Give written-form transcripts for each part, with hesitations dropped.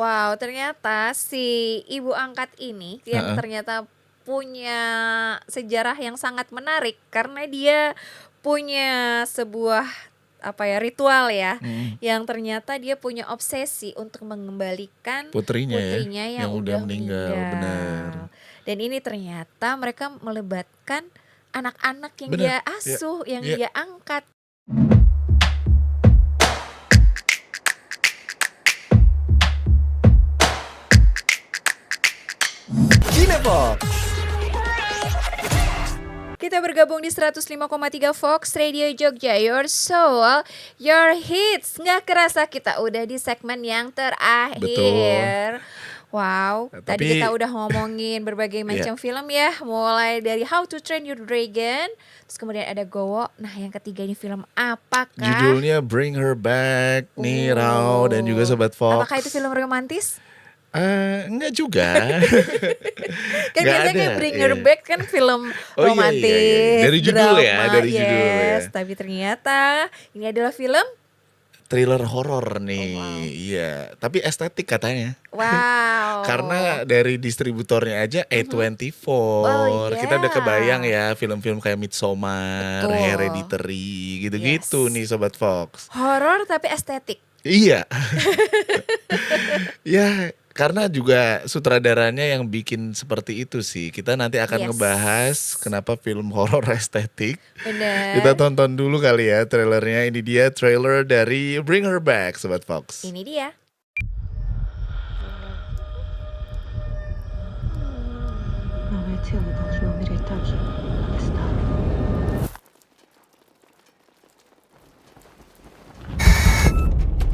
Wow, ternyata si ibu angkat ini yang Heeh. ternyata punya sejarah yang sangat menarik karena dia punya sebuah apa ya ritual ya Mhm. yang ternyata dia punya obsesi untuk mengembalikan Putrinya ya, putrinya yang yang udah udah meninggal, bener. meninggal. Dan ini ternyata mereka melibatkan anak-anak yang Bener, dia iya, asuh, yang iya. dia angkat. Cinepox. Kita bergabung di 105,3 Fox Radio Jogja, your soul, your hits. Nggak kerasa kita udah di segmen yang Betul. terakhir. Wow, tadi kita Tapi udah ngomongin berbagai Iya. macam film ya. Mulai dari How to Train Your Dragon, terus kemudian ada Gowo. Nah yang ketiga ini film apakah? Judulnya Bring Her Back nih Rao dan juga Sobat Apakah itu Fox. film romantis? Enggak juga. Kan Nggak biasanya ada, kayak Bring Her iya. Back kan film Oh iya. romantis, Dari judul ya, drama, dari judul ya. yes. Tapi ternyata ini adalah film Thriller horor nih, wow. iya. Tapi estetik katanya. Wow. Karena dari distributornya aja A24. Oh Kita udah kebayang iya. ya film-film kayak Midsommar, Betul. Hereditary, gitu-gitu Yes. nih Sobat Fox. Horor tapi estetik. Iya. Ya, karena juga sutradaranya yang bikin seperti itu sih. Kita nanti akan Yes. ngebahas kenapa film horor estetik. Bener. Kita tonton dulu kali ya trailernya. Ini dia trailer dari Bring Her Back, Sobat Fox. Ini dia.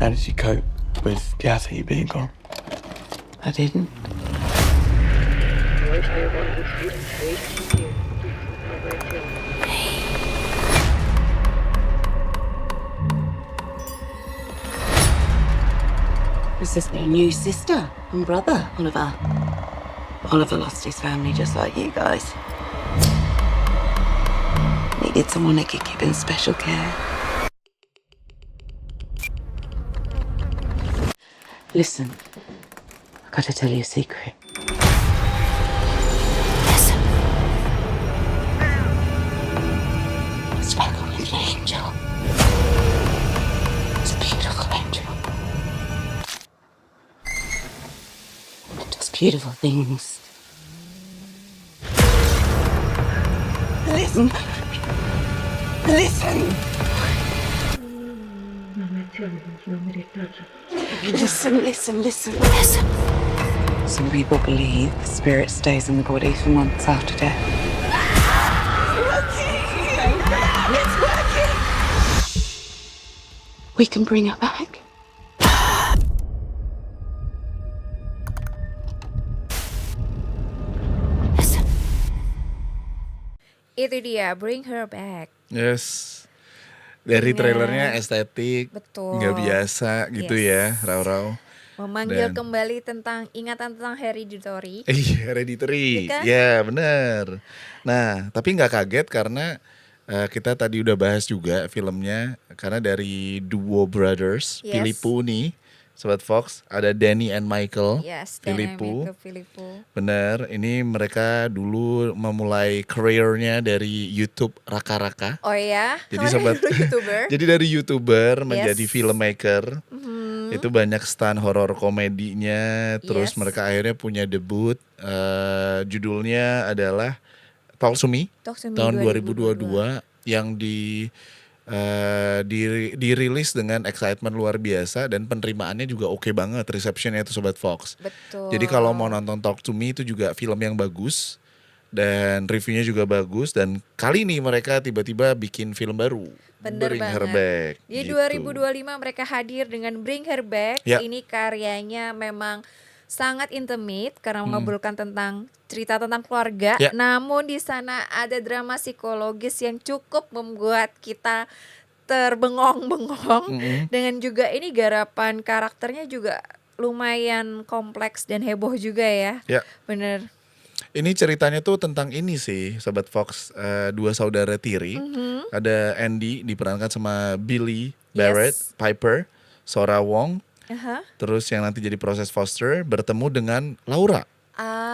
How did you cope with Yati being gone? I didn't. Is this their new sister and brother, Oliver? Oliver lost his family just like you guys. Needed someone that could keep in special care. Listen, I gotta tell you a secret. Listen. It's like a little angel. It's a beautiful angel. It does beautiful things. Listen. Listen. Listen. Some people believe the spirit stays in the body for months after death. It's working! We can bring her back. Listen. Itu dia Bring Her Back. Yes. Dari Dengan- trailernya estetik, Betul. nggak biasa gitu Yes. ya, Rau-Rau. Memanggil Dan- kembali tentang ingatan tentang Hereditary. Hereditary, Iya kan? ya bener. Nah, tapi nggak kaget karena kita tadi udah bahas juga filmnya karena dari duo brothers Yes. Philippou nih, Sobat Fox, ada Danny and Michael. Yes, Philippou. Philippou. Bener, ini mereka dulu memulai career-nya dari YouTube Raka-Raka. Oh ya? Jadi sobat, dulu YouTuber. jadi dari YouTuber menjadi Yes. filmmaker. Mhm. Itu banyak stand horor komedinya. Terus Yes. mereka akhirnya punya debut. Judulnya adalah Talk to Me Talk to Me tahun 2022 yang dirilis dengan excitement luar biasa dan penerimaannya juga oke banget, receptionnya itu Sobat Fox. Betul. Jadi kalau mau nonton Talk to Me itu juga film yang bagus dan reviewnya juga bagus dan kali ini mereka tiba-tiba bikin film baru, Bener Bring Her banget. Back. Di gitu. 2025 mereka hadir dengan Bring Her Back. Ya. Ini karyanya memang sangat intimate karena Hmm. mengobrolkan tentang cerita tentang keluarga. Ya. Namun di sana ada drama psikologis yang cukup membuat kita terbengong-bengong. Mm-mm. Dengan juga ini garapan karakternya juga lumayan kompleks dan heboh juga ya. Ya. Bener. Ini ceritanya tuh tentang ini sih, Sobat Fox, dua saudara tiri. Ada Andy diperankan sama Billy Barrett Yes. Piper, Sora Wong, Aha. Terus yang nanti jadi proses foster bertemu dengan Laura.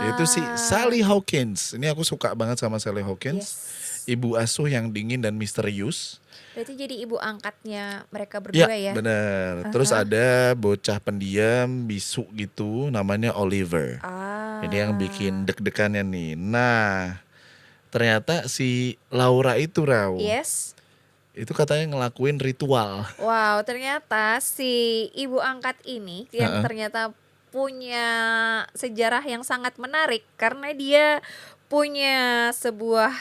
Yaitu si Sally Hawkins. Ini aku suka banget sama Sally Hawkins. Ibu asuh yang dingin dan misterius. Berarti jadi ibu angkatnya mereka Ya, berdua ya? benar. Terus ada bocah pendiam, bisu gitu, namanya Oliver. Ini yang bikin deg-degannya nih. Nah, ternyata si Laura itu Yes. itu katanya ngelakuin ritual. Wow, ternyata si ibu angkat ini yang ternyata punya sejarah yang sangat menarik karena dia punya sebuah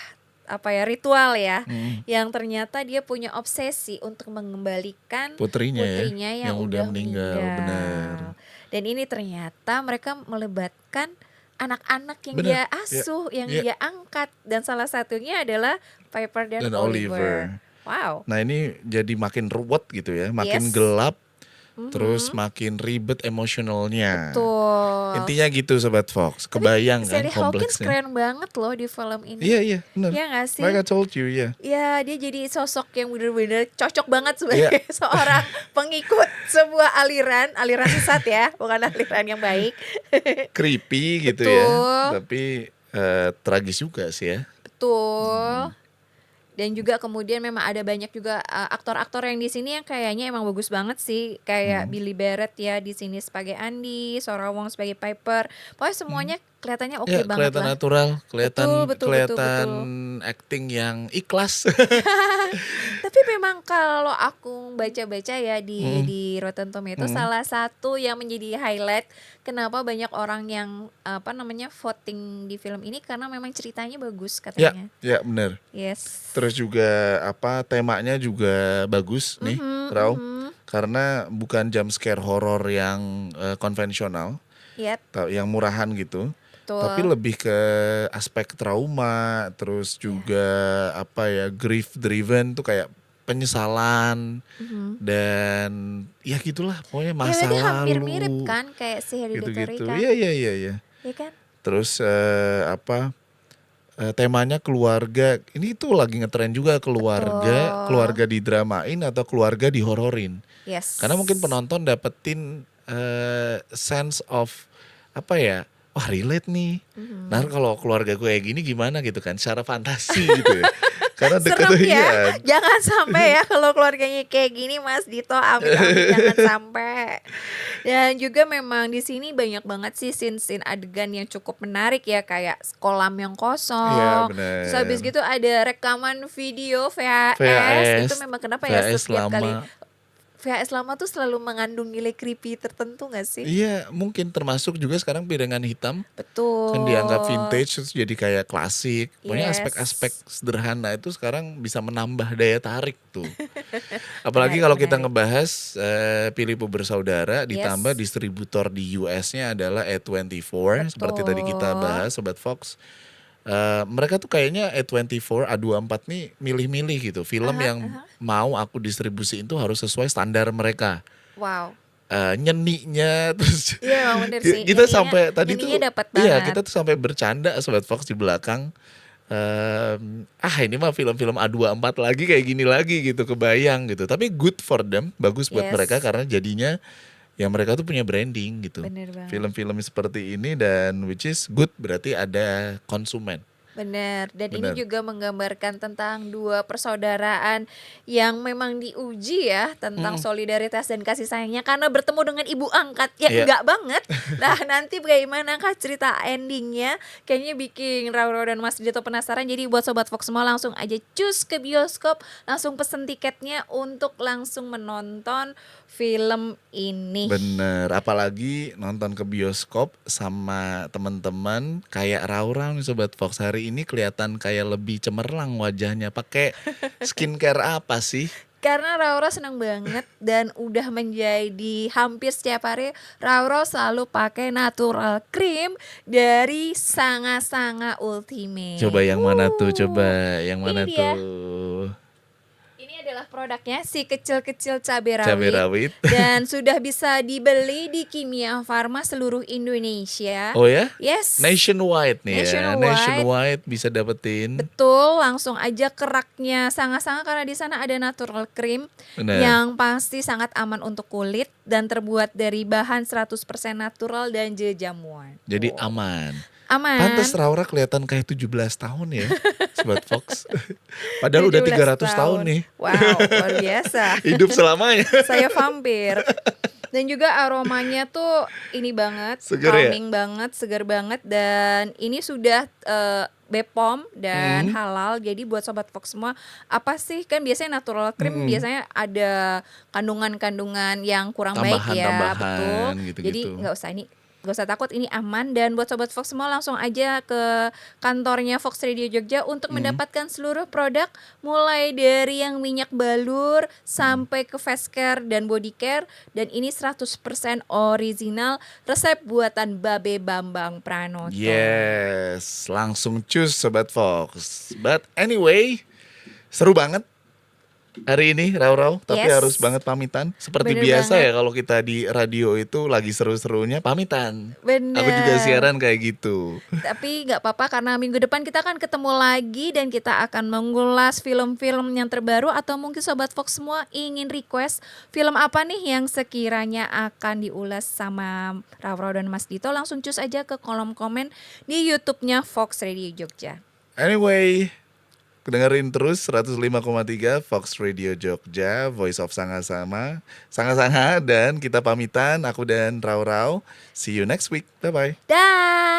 ritual ya, yang ternyata dia punya obsesi untuk mengembalikan Putrinya yang udah meninggal. Benar. Dan ini ternyata mereka melibatkan anak-anak yang Benar, dia ya, asuh, yang ya. dia angkat, dan salah satunya adalah Piper dan Oliver. Wow. Nah ini jadi makin ruwet gitu ya, makin Yes. gelap, terus makin ribet emosionalnya. Betul. Intinya gitu Sobat Fox, kebayang kan Sally Hawkins kompleksnya. keren banget loh di film ini. Iya benar. Iya gak sih? Like I told you ya. Ya, dia jadi sosok yang bener-bener cocok banget sebagai seorang pengikut sebuah aliran sesat ya, bukan aliran yang baik. Creepy gitu Betul. ya, tapi tragis juga sih ya. Betul. Dan juga kemudian memang ada banyak juga aktor-aktor yang di sini yang kayaknya emang bagus banget sih, kayak Billy Barrett ya di sini sebagai Andy, Sora Wong sebagai Piper. Pokoknya semuanya kelihatannya oke Ya banget kelihatan lah. natural, kelihatan Betul. acting yang ikhlas. Tapi memang kalau aku baca-baca ya di Rotten Tomatoes, salah satu yang menjadi highlight kenapa banyak orang yang voting di film ini karena memang ceritanya bagus katanya. Ya benar. Yes. Terus juga temanya juga bagus nih, Rau. Karena bukan jump scare horror yang konvensional, Yep. yang murahan gitu. Betul. Tapi lebih ke aspek trauma, terus juga grief driven tuh kayak penyesalan dan ya gitulah pokoknya masa berarti lalu. hampir mirip kan kayak si Hereditary Gitu-gitu. kan? Iya. Iya kan? Terus temanya keluarga. Ini tuh lagi ngetren juga keluarga didramain atau keluarga dihororin. Yes. Karena mungkin penonton dapetin sense of wah relate nih. Nah kalau keluarga gue kayak gini gimana gitu kan, secara fantasi gitu ya. Karena deket Serem tuh ya, jangan sampai ya kalau keluarganya kayak gini Mas Dito, amit-amit jangan sampai. Dan juga memang di sini banyak banget sih scene adegan yang cukup menarik ya, kayak kolam yang kosong. Iya, bener. Terus habis gitu ada rekaman video VHS. VHS, Itu memang kenapa ya VHS setiap lama. kali VHS lama tuh selalu mengandung nilai creepy tertentu gak sih? Iya mungkin termasuk juga sekarang piringan hitam. Betul. Kan dianggap vintage terus jadi kayak klasik. Pokoknya Yes. aspek-aspek sederhana itu sekarang bisa menambah daya tarik tuh. Apalagi kalau kita ngebahas Philippo Bersaudara, ditambah distributor di US-nya adalah A24. Seperti tadi kita bahas Sobat Fox. Mereka tuh kayaknya A24, A24 nih milih-milih gitu. Film yang mau aku distribusiin tuh harus sesuai standar mereka. Wow. Nyeninya terus Iya emang bener sih. kita sampai tadi tuh nyeninya dapat iya banget. kita tuh sampai bercanda Sobat Fox di belakang ini mah film-film A24 lagi kayak gini lagi gitu, kebayang gitu. Tapi good for them, bagus buat Yes. mereka karena jadinya ya mereka tuh punya branding gitu. Bener banget. Film-film seperti ini dan which is good berarti ada konsumen. Benar, dan Benar. ini juga menggambarkan tentang dua persaudaraan yang memang diuji ya tentang solidaritas dan kasih sayangnya karena bertemu dengan ibu angkat ya Iya. enggak banget. Nah nanti bagaimanakah cerita endingnya? Kayaknya bikin Rauro dan Mas Dito penasaran. Jadi buat Sobat Fox semua langsung aja cus ke bioskop, langsung pesen tiketnya untuk langsung menonton film ini. Bener, apalagi nonton ke bioskop sama teman-teman kayak Raura nih Sobat Fox, hari ini kelihatan kayak lebih cemerlang wajahnya. Pakai skincare apa sih? Karena Rauro senang banget dan udah menjadi hampir setiap hari Rauro selalu pakai natural cream dari Sanga Sanga Ultimate. Coba yang mana tuh? Coba yang mana Ini dia. tuh? Ini adalah produknya si kecil-kecil cabai Cabai rawit. rawit. Dan sudah bisa dibeli di Kimia Farma seluruh Indonesia. Oh ya? Yes. Nationwide nih ya. Nationwide. Nationwide bisa dapetin. Betul, langsung aja ke raknya Sanga-Sanga karena di sana ada natural cream Benar. yang pasti sangat aman untuk kulit dan terbuat dari bahan 100% natural dan jejamuan. Jadi Oh, aman. aman. Pantes Raura kelihatan kayak 17 tahun ya, Sobat Fox. Padahal udah 17 300 tahun nih. Wow, luar biasa. Hidup selamanya. Saya vampir. Dan juga aromanya tuh ini banget, Seger ya? calming banget, segar banget, dan ini sudah BPOM dan halal. Jadi buat Sobat Fox semua, apa sih kan biasanya natural cream biasanya ada kandungan-kandungan yang kurang baik ya, Tambahan-tambahan betul. gitu-gitu. Jadi nggak usah takut, ini aman. Dan buat Sobat Fox semua langsung aja ke kantornya Fox Radio Jogja untuk mendapatkan seluruh produk, mulai dari yang minyak balur sampai ke face care dan body care. Dan ini 100% original, resep buatan Babe Bambang Pranoto. Yes, langsung cus Sobat Fox. But anyway, seru banget hari ini Raurau, tapi Yes. harus banget pamitan. Seperti Bener biasa banget. ya kalau kita di radio itu lagi seru-serunya pamitan. Bener. Aku juga siaran kayak gitu. Tapi nggak apa-apa karena minggu depan kita akan ketemu lagi dan kita akan mengulas film-film yang terbaru. Atau mungkin Sobat Fox semua ingin request film apa nih yang sekiranya akan diulas sama Rauro dan Mas Dito, langsung cus aja ke kolom komen di YouTube-nya Fox Radio Jogja. Anyway, dengerin terus 105,3 Fox Radio Jogja, Voice of Sanga-Sanga, dan kita pamitan, aku dan Raurau. See you next week, bye-bye. Dah.